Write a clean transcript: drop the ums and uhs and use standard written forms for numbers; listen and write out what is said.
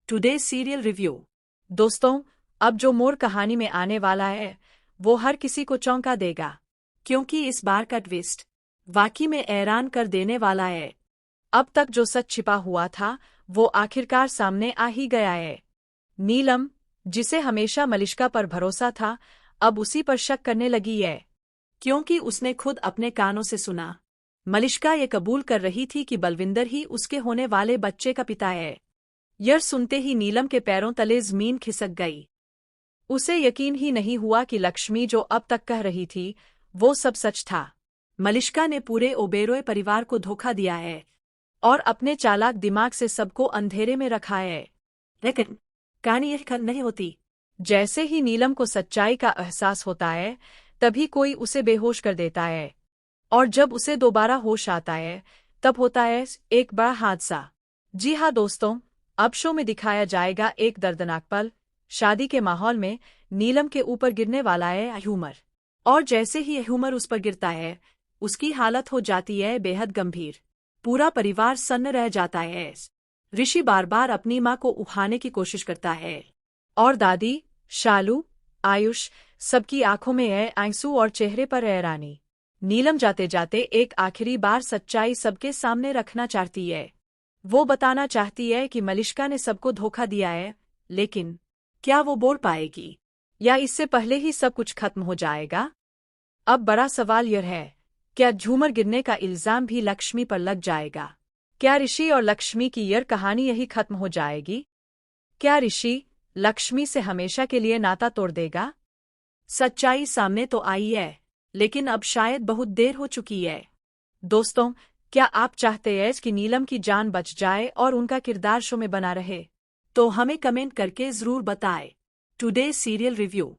Today serial review. दोस्तों, अब जो मोड़ कहानी में आने वाला है वो हर किसी को चौंका देगा, क्योंकि इस बार का ट्विस्ट वाकई में हैरान कर देने वाला है। अब तक जो सच छिपा हुआ था वो आखिरकार सामने आ ही गया है। नीलम, जिसे हमेशा मलिष्का पर भरोसा था, अब उसी पर शक करने लगी है, क्योंकि उसने खुद अपने कानों से सुना मलिष्का ये कबूल कर रही थी कि बलविंदर ही उसके होने वाले बच्चे का पिता है। यह सुनते ही नीलम के पैरों तले जमीन खिसक गई। उसे यकीन ही नहीं हुआ कि लक्ष्मी जो अब तक कह रही थी वो सब सच था। मलिष्का ने पूरे ओबेरोय परिवार को धोखा दिया है और अपने चालाक दिमाग से सबको अंधेरे में रखा है। लेकिन कहानी यह खत्म नहीं होती। जैसे ही नीलम को सच्चाई का एहसास होता है तभी कोई उसे बेहोश कर देता है, और जब उसे दोबारा होश आता है तब होता है एक बड़ा हादसा। जी हाँ दोस्तों, अब शो में दिखाया जाएगा एक दर्दनाक पल। शादी के माहौल में नीलम के ऊपर गिरने वाला है ह्यूमर, और जैसे ही ह्यूमर उस पर गिरता है उसकी हालत हो जाती है बेहद गंभीर। पूरा परिवार सन्न रह जाता है। ऋषि बार बार अपनी माँ को उठाने की कोशिश करता है, और दादी, शालू, आयुष, सबकी आंखों में है आंसू और चेहरे पर हैरानी। नीलम जाते जाते एक आखिरी बार सच्चाई सबके सामने रखना चाहती है। वो बताना चाहती है कि मलिष्का ने सबको धोखा दिया है, लेकिन क्या वो बोल पाएगी, या इससे पहले ही सब कुछ खत्म हो जाएगा? अब बड़ा सवाल यह है, क्या झूमर गिरने का इल्जाम भी लक्ष्मी पर लग जाएगा? क्या ऋषि और लक्ष्मी की यह कहानी यही खत्म हो जाएगी? क्या ऋषि लक्ष्मी से हमेशा के लिए नाता तोड़ देगा? सच्चाई सामने तो आई है, लेकिन अब शायद बहुत देर हो चुकी है। दोस्तों, क्या आप चाहते हैं कि नीलम की जान बच जाए और उनका किरदार शो में बना रहे? तो हमें कमेंट करके जरूर बताएं। Today serial review.